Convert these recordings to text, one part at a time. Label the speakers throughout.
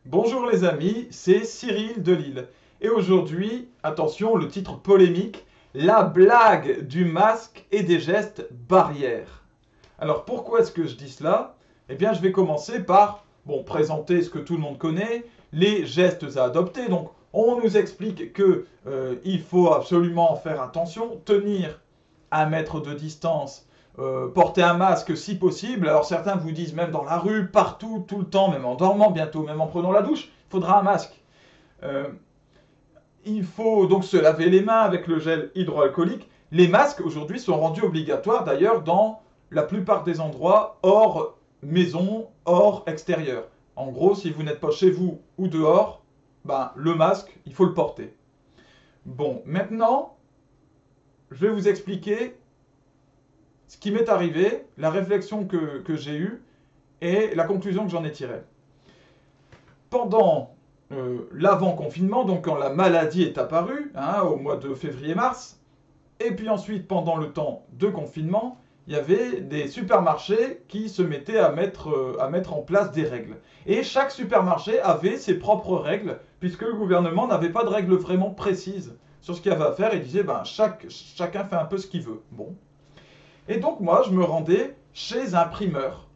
Speaker 1: Bonjour les amis, c'est Cyril de Lille. Et aujourd'hui, attention, le titre polémique, la blague du masque et des gestes barrières. Alors pourquoi est-ce que je dis cela? Eh bien, je vais commencer par, présenter ce que tout le monde connaît, les gestes à adopter. Donc, on nous explique que il faut absolument faire attention, tenir 1 mètre de distance, porter un masque si possible. Alors certains vous disent même dans la rue, partout, tout le temps, même en dormant bientôt, même en prenant la douche, il faudra un masque. Euh, il faut donc se laver les mains avec le gel hydroalcoolique. Les masques aujourd'hui sont rendus obligatoires d'ailleurs dans la plupart des endroits hors maison, hors extérieur. En gros, si vous n'êtes pas chez vous ou dehors, ben, le masque, il faut le porter. Bon, maintenant, je vais vous expliquer ce qui m'est arrivé, la réflexion que j'ai eue et la conclusion que j'en ai tirée. Pendant l'avant-confinement, donc quand la maladie est apparue, hein, au mois de février-mars, et puis ensuite pendant le temps de confinement, il y avait des supermarchés qui se mettaient à mettre en place des règles. Et chaque supermarché avait ses propres règles, puisque le gouvernement n'avait pas de règles vraiment précises sur ce qu'il y avait à faire. Il disait, ben, chacun fait un peu ce qu'il veut. Bon. Et donc moi, je me rendais chez un primeur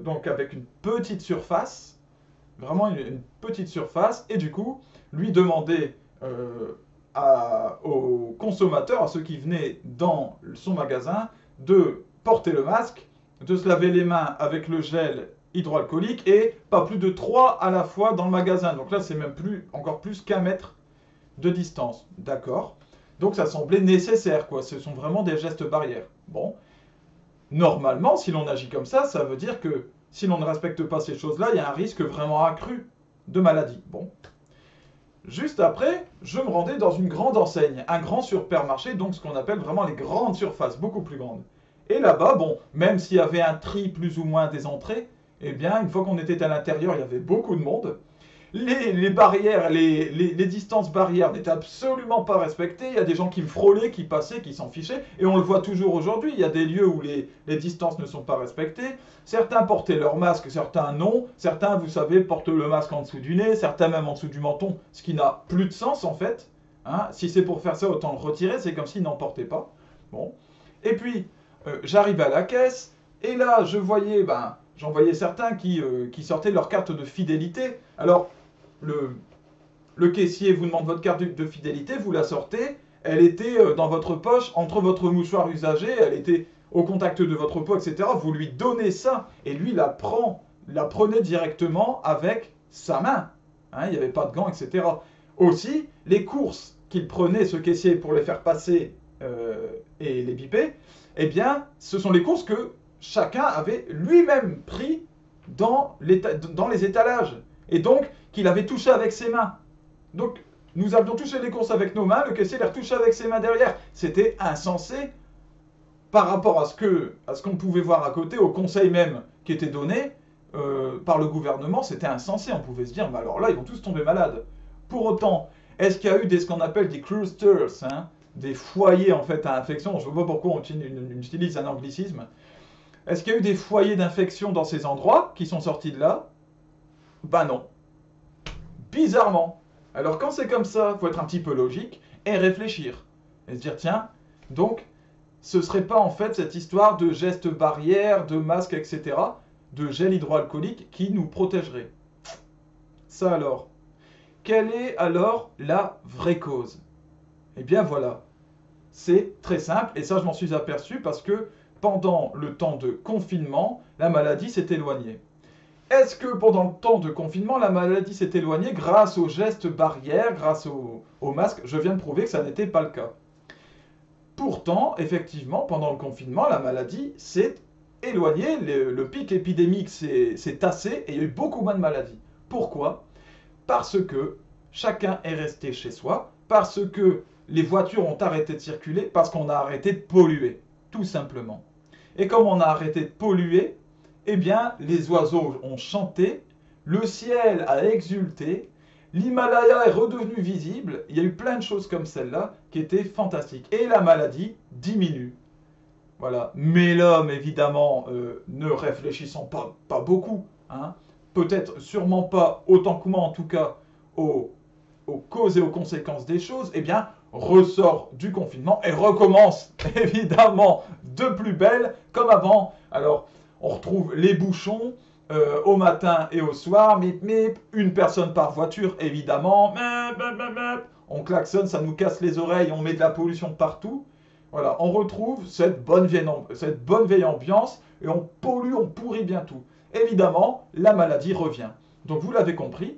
Speaker 1: donc avec une petite surface, vraiment une petite surface, et du coup, lui demander aux consommateurs, à ceux qui venaient dans son magasin, de porter le masque, de se laver les mains avec le gel hydroalcoolique et pas plus de 3 à la fois dans le magasin. Donc là, c'est même plus, encore plus qu'1 mètre de distance. D'accord? Donc ça semblait nécessaire, quoi. Ce sont vraiment des gestes barrières. Bon, normalement, si l'on agit comme ça veut dire que si l'on ne respecte pas ces choses-là, il y a un risque vraiment accru de maladie. Bon. Juste après, je me rendais dans une grande enseigne, un grand supermarché, donc ce qu'on appelle vraiment les grandes surfaces, beaucoup plus grandes. Et là-bas, bon, même s'il y avait un tri plus ou moins des entrées, eh bien, une fois qu'on était à l'intérieur, il y avait beaucoup de monde. Les barrières, les distances barrières n'étaient absolument pas respectées. Il y a des gens qui me frôlaient, qui passaient, qui s'en fichaient. Et on le voit toujours aujourd'hui. Il y a des lieux où les distances ne sont pas respectées. Certains portaient leur masque, certains non. Certains, vous savez, portent le masque en dessous du nez, certains même en dessous du menton, ce qui n'a plus de sens en fait. Hein, si c'est pour faire ça, autant le retirer. C'est comme s'ils n'en portaient pas. Bon. Et puis, j'arrive à la caisse. Et là, j'en voyais certains qui sortaient leur carte de fidélité. Alors, le, le caissier vous demande votre carte de fidélité, vous la sortez, elle était dans votre poche, entre votre mouchoir usagé, elle était au contact de votre peau, etc. Vous lui donnez ça, et lui la prenait directement avec sa main. Hein, il n'y avait pas de gants, etc. Aussi, les courses qu'il prenait, ce caissier, pour les faire passer et les biper, eh bien, ce sont les courses que chacun avait lui-même pris dans les étalages. Et donc, qu'il avait touché avec ses mains. Donc, nous avions touché les courses avec nos mains, le caissier les retouchait avec ses mains derrière. C'était insensé par rapport à ce qu'on pouvait voir à côté, au conseil même qui était donné par le gouvernement. C'était insensé. On pouvait se dire, mais alors là, ils vont tous tomber malades. Pour autant, est-ce qu'il y a eu ce qu'on appelle des clusters, hein, des foyers en fait à infection? Je ne vois pas pourquoi on utilise un anglicisme. Est-ce qu'il y a eu des foyers d'infection dans ces endroits qui sont sortis de là? Ben non. Bizarrement. Alors quand c'est comme ça, il faut être un petit peu logique et réfléchir. Et se dire, tiens, donc, ce serait pas en fait cette histoire de gestes barrières, de masques, etc., de gel hydroalcoolique qui nous protégerait. Ça alors. Quelle est alors la vraie cause? Eh bien voilà, c'est très simple, et ça je m'en suis aperçu parce que pendant le temps de confinement, la maladie s'est éloignée. Est-ce que pendant le temps de confinement, la maladie s'est éloignée grâce aux gestes barrières, grâce au masque? Je viens de prouver que ça n'était pas le cas. Pourtant, effectivement, pendant le confinement, la maladie s'est éloignée, le pic épidémique s'est tassé et il y a eu beaucoup moins de maladies. Pourquoi? Parce que chacun est resté chez soi, parce que les voitures ont arrêté de circuler, parce qu'on a arrêté de polluer, tout simplement. Et comme on a arrêté de polluer, eh bien, les oiseaux ont chanté, le ciel a exulté, l'Himalaya est redevenu visible, il y a eu plein de choses comme celle-là qui étaient fantastiques. Et la maladie diminue. Voilà. Mais l'homme, évidemment, ne réfléchissant pas beaucoup, hein, peut-être sûrement pas autant que moi en tout cas, aux causes et aux conséquences des choses, eh bien, ressort du confinement et recommence évidemment de plus belle comme avant. Alors, on retrouve les bouchons au matin et au soir, une personne par voiture évidemment, on klaxonne, ça nous casse les oreilles, on met de la pollution partout. Voilà, on retrouve cette bonne vieille ambiance et on pollue, on pourrit bien tout. Évidemment, la maladie revient. Donc vous l'avez compris,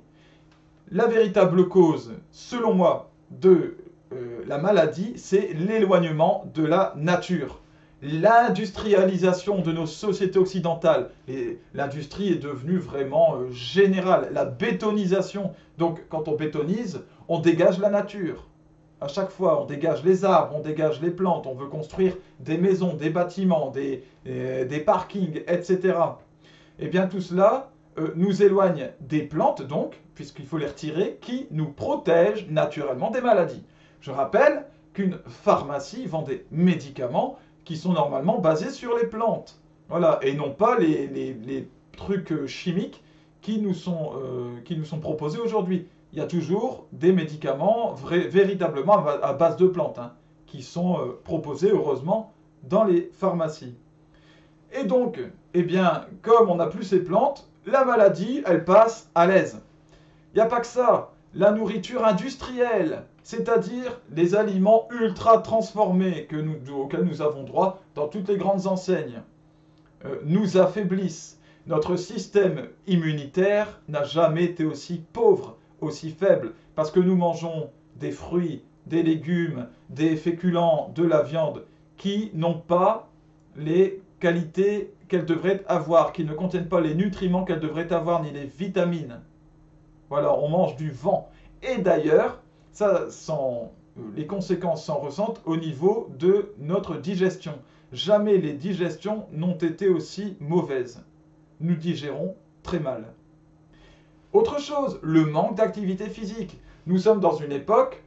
Speaker 1: la véritable cause, selon moi, de la maladie, c'est l'éloignement de la nature. L'industrialisation de nos sociétés occidentales, l'industrie est devenue vraiment générale, la bétonisation. Donc quand on bétonise, on dégage la nature. À chaque fois, on dégage les arbres, on dégage les plantes, on veut construire des maisons, des bâtiments, des parkings, etc. Eh bien tout cela nous éloigne des plantes, donc, puisqu'il faut les retirer, qui nous protègent naturellement des maladies. Je rappelle qu'une pharmacie vend des médicaments qui sont normalement basés sur les plantes. Voilà, et non pas les trucs chimiques qui nous sont proposés aujourd'hui. Il y a toujours des médicaments véritablement à base de plantes, hein, qui sont proposés, heureusement, dans les pharmacies. Et donc, eh bien, comme on n'a plus ces plantes, la maladie, elle passe à l'aise. Il n'y a pas que ça. La nourriture industrielle, c'est-à-dire les aliments ultra transformés auxquels nous avons droit dans toutes les grandes enseignes, nous affaiblissent. Notre système immunitaire n'a jamais été aussi pauvre, aussi faible, parce que nous mangeons des fruits, des légumes, des féculents, de la viande, qui n'ont pas les qualités qu'elles devraient avoir, qui ne contiennent pas les nutriments qu'elles devraient avoir, ni les vitamines. Voilà, on mange du vent. Et d'ailleurs, les conséquences s'en ressentent au niveau de notre digestion. Jamais les digestions n'ont été aussi mauvaises. Nous digérons très mal. Autre chose, le manque d'activité physique. Nous sommes dans une époque,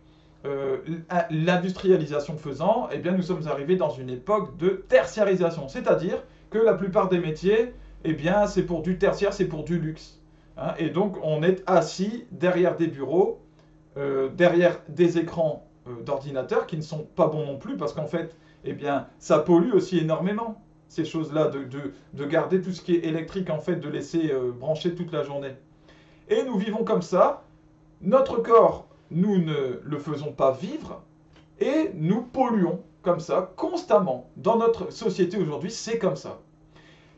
Speaker 1: l'industrialisation faisant, eh bien nous sommes arrivés dans une époque de tertiarisation. C'est-à-dire que la plupart des métiers, eh bien c'est pour du tertiaire, c'est pour du luxe. Hein, et donc on est assis derrière des bureaux, derrière des écrans d'ordinateurs qui ne sont pas bons non plus parce qu'en fait, eh bien, ça pollue aussi énormément ces choses-là de garder tout ce qui est électrique en fait, de laisser brancher toute la journée. Et nous vivons comme ça. Notre corps, nous ne le faisons pas vivre et nous polluons comme ça constamment. Dans notre société aujourd'hui, c'est comme ça.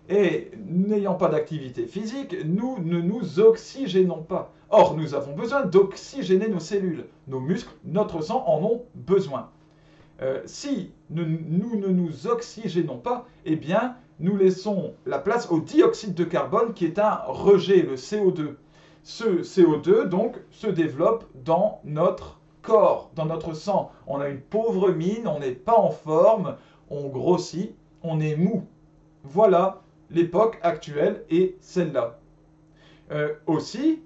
Speaker 1: Et n'ayant pas d'activité physique, nous ne nous oxygénons pas. Or, nous avons besoin d'oxygéner nos cellules. Nos muscles, notre sang en ont besoin. Si nous ne nous oxygénons pas, eh bien, nous laissons la place au dioxyde de carbone qui est un rejet, le CO2. Ce CO2, donc, se développe dans notre corps, dans notre sang. On a une pauvre mine, on n'est pas en forme, on grossit, on est mou. Voilà l'époque actuelle et celle-là. Aussi,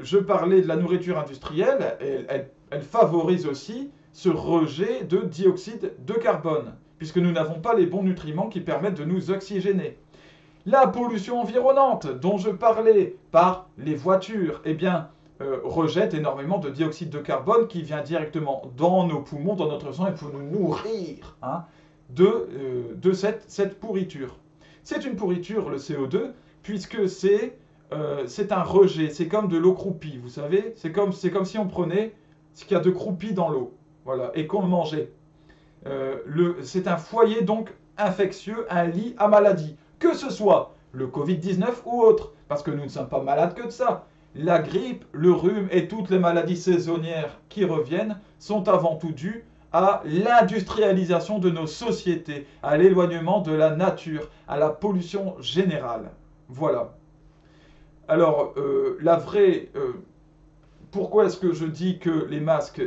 Speaker 1: je parlais de la nourriture industrielle, elle favorise aussi ce rejet de dioxyde de carbone, puisque nous n'avons pas les bons nutriments qui permettent de nous oxygéner. La pollution environnante dont je parlais par les voitures, eh bien, rejette énormément de dioxyde de carbone qui vient directement dans nos poumons, dans notre sang, et pour nous nourrir hein, de cette pourriture. C'est une pourriture, le CO2, puisque c'est un rejet, c'est comme de l'eau croupie, vous savez, c'est comme si on prenait ce qu'il y a de croupi dans l'eau, voilà, et qu'on le mangeait. C'est un foyer donc infectieux, un lit à maladie, que ce soit le Covid-19 ou autre, parce que nous ne sommes pas malades que de ça. La grippe, le rhume et toutes les maladies saisonnières qui reviennent sont avant tout dues à l'industrialisation de nos sociétés, à l'éloignement de la nature, à la pollution générale. Voilà. Alors, pourquoi est-ce que je dis que les masques,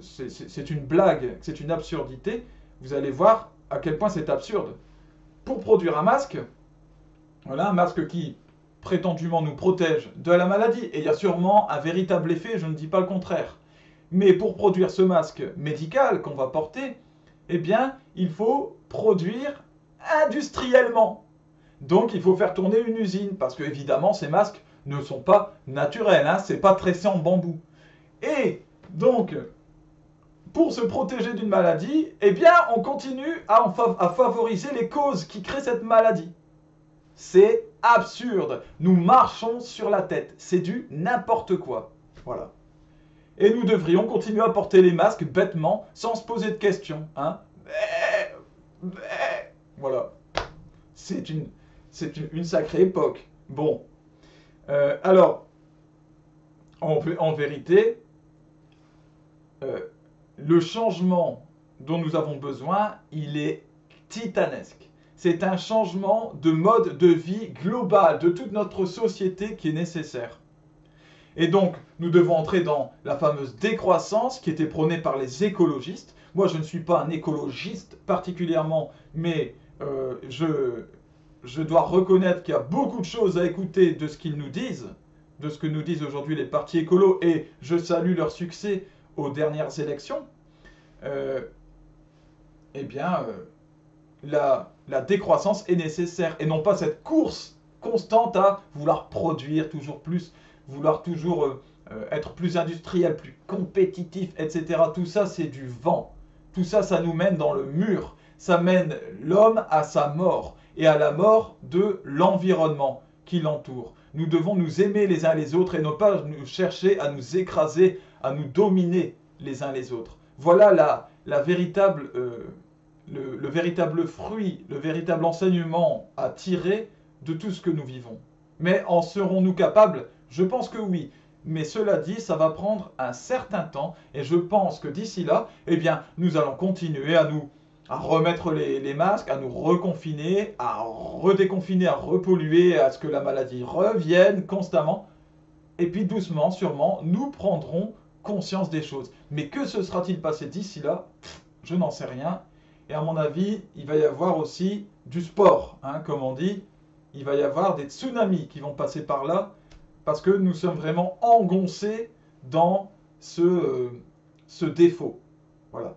Speaker 1: c'est une blague, c'est une absurdité? Vous allez voir à quel point c'est absurde. Pour produire un masque, voilà, un masque qui prétendument nous protège de la maladie, et il y a sûrement un véritable effet, je ne dis pas le contraire. Mais pour produire ce masque médical qu'on va porter, eh bien, il faut produire industriellement. Donc, il faut faire tourner une usine, parce que évidemment, ces masques ne sont pas naturelles, hein, c'est pas tressé en bambou. Et donc, pour se protéger d'une maladie, eh bien, on continue à favoriser les causes qui créent cette maladie. C'est absurde. Nous marchons sur la tête. C'est du n'importe quoi. Voilà. Et nous devrions continuer à porter les masques bêtement, sans se poser de questions. Hein. Voilà. C'est une sacrée époque. Bon. Alors, en vérité, le changement dont nous avons besoin, il est titanesque. C'est un changement de mode de vie global de toute notre société qui est nécessaire. Et donc, nous devons entrer dans la fameuse décroissance qui était prônée par les écologistes. Moi, je ne suis pas un écologiste particulièrement, mais je dois reconnaître qu'il y a beaucoup de choses à écouter de ce qu'ils nous disent, de ce que nous disent aujourd'hui les partis écolos, et je salue leur succès aux dernières élections. Eh bien, la décroissance est nécessaire, et non pas cette course constante à vouloir produire toujours plus, vouloir toujours être plus industriel, plus compétitif, etc. Tout ça, c'est du vent. Tout ça, ça nous mène dans le mur. Ça mène l'homme à sa mort et à la mort de l'environnement qui l'entoure. Nous devons nous aimer les uns les autres et ne pas nous chercher à nous écraser, à nous dominer les uns les autres. Voilà le véritable fruit, le véritable enseignement à tirer de tout ce que nous vivons. Mais en serons-nous capables? Je pense que oui. Mais cela dit, ça va prendre un certain temps et je pense que d'ici là, eh bien, nous allons continuer à remettre les masques, à nous reconfiner, à redéconfiner, à repolluer, à ce que la maladie revienne constamment. Et puis doucement, sûrement, nous prendrons conscience des choses. Mais que se sera-t-il passé d'ici là? Je n'en sais rien. Et à mon avis, il va y avoir aussi du sport, hein, comme on dit. Il va y avoir des tsunamis qui vont passer par là, parce que nous sommes vraiment engoncés dans ce défaut. Voilà.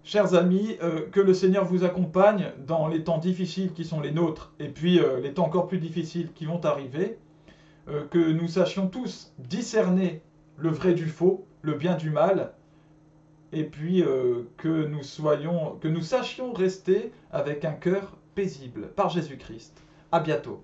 Speaker 1: Chers amis, que le Seigneur vous accompagne dans les temps difficiles qui sont les nôtres, et puis les temps encore plus difficiles qui vont arriver, que nous sachions tous discerner le vrai du faux, le bien du mal, et puis que nous sachions rester avec un cœur paisible par Jésus-Christ. À bientôt.